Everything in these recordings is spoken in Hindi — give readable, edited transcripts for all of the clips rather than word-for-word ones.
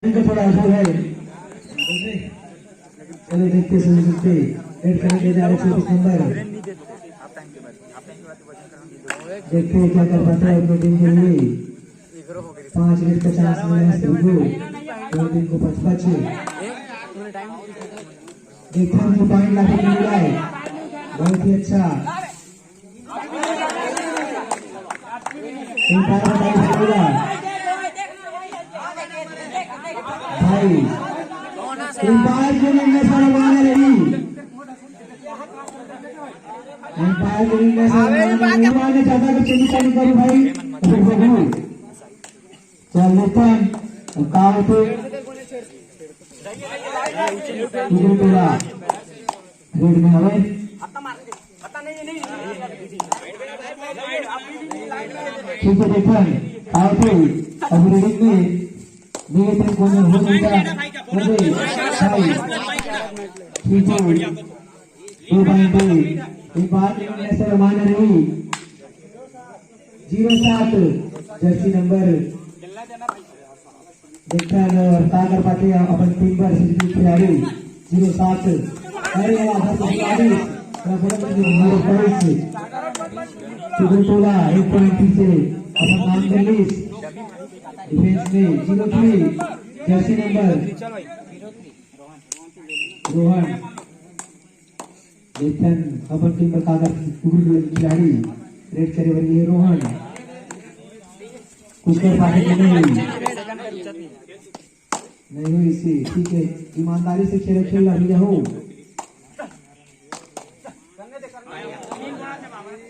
इनका थोड़ा असर है। चलो देखते सुनते एड करेंगे जा रहे 24 नंबर। देखते हैं क्या कर पाता है अपने टीम के लिए। 5 मिनट 50 मिनट शुरू 2 दिन को 5-5 देखते हैं जो पॉइंट लाके मिला है बहुत ही अच्छा। भाई एम्पायर के लिए नशा लगाने लगी। एम्पायर के लिए नशा लगाने चाहता कि चली चली करूँ भाई। चल लेतन काव पे इधर पूरा रेड में हवे ठीक है देखन काव पे अभी रेडिंग में निगेटिव कोने हो जाएगा मुझे सही ठीक है 2.2 एक बात ऐसे रमान रही 07 जर्सी नंबर देखता है ताकर पाते अपन टीम पर खिलाड़ी 07 अरे यार खिलाड़ी नंबर 22 टोला 1 पॉइंट से अपन नाम कर ली डिफेंस में 03 जर्सी नंबर रोहन देखन अपन टीम पर कागर खिलाड़ी रेड करे वाली है रोहन कुछ कर पाते नहीं हुई इसी ठीक है ईमानदारी से खेल रही हो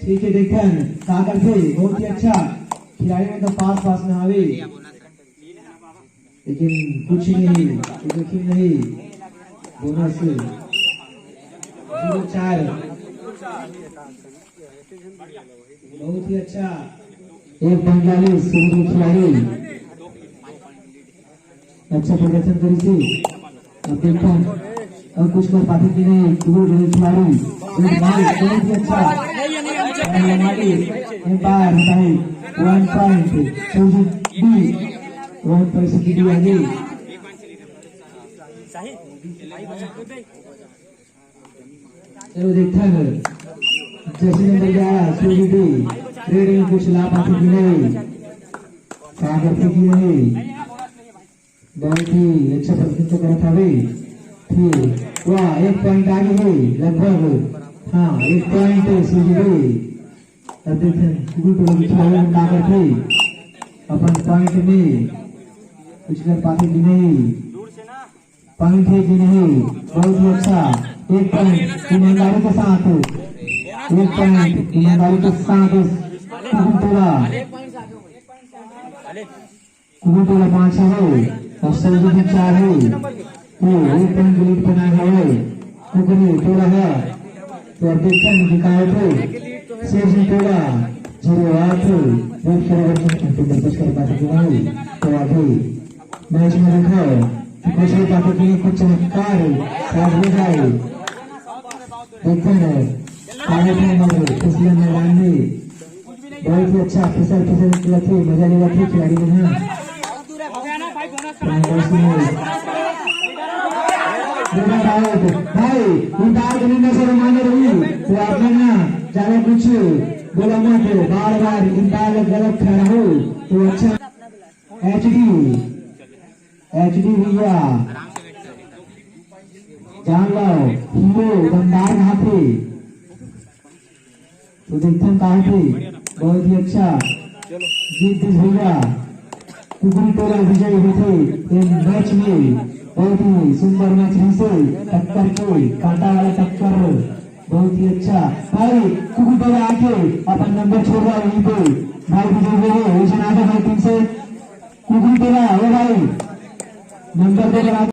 ठीक है देखन कागर से बहुत ही अच्छा खिलाड़ी में तो पास में आवे लेकिन कुछ नहीं देखिए नहीं बोनस 04 बहुत ही अच्छा 1.42 खिलाड़ी अच्छा प्रदर्शन करी थी अब देखते हैं अब कुछ कर पाते कि नहीं खिलाड़ी बहुत ही अच्छा एम्पायर भाई 1 पॉइंट 1 पैसे की दी आगे चलो देखता है जैसे नंबर 11 सूर्यडी रेडिंग कुछ ला पाते कि नहीं कागर की नहीं बहुत ही अच्छा प्रदर्शन तो करा था भाई फिर वाह 1 पॉइंट आगे है लगभग हाँ 1 पॉइंट सूर्यडी अब देखते हैं खिलाड़ी कागर थे अपन पॉइंट में कुछ कर पाते कि नहीं पॉइंट है कि नहीं बहुत ही अच्छा 1 पॉइंट ईमानदारी के साथ 1 पॉइंट ईमानदारी के साथ कुबुटोला 5 है और सलजू 4 है तो 1 पॉइंट लीड बना है कुकरी टोला है तो अब देखते हैं दिखाए थे सेजी टोला 08 रेड कर पाते कि नहीं तो आगे मैच में देखो कुछ भी पाते कि कुछ चमत्कार साथ में जाए देखते हैं आगे पिछले मैदान में बहुत ही अच्छा फिसल थे मजा लेगा थे खिलाड़ी ने भाई इंतजार करने से माने रही तो आपने ना ज्यादा कुछ बोला मत बार इंतजार गलत खड़ा हो तो अच्छा एचडी भैया जान लो हीरो दमदार कहाँ थे तो देखते हैं कहाँ थे बहुत ही अच्छा जीत भैया कुकरी टोला विजयी हुए थे मैच में बहुत ही सुंदर मैच से टक्कर के कांटा वाला टक्कर बहुत ही अच्छा भाई कुकरी टोला आके अपन नंबर छोड़ रहा है वहीं पे भाई विजय हुए भाई टीम से कुकरी टोला भाई नंबर 2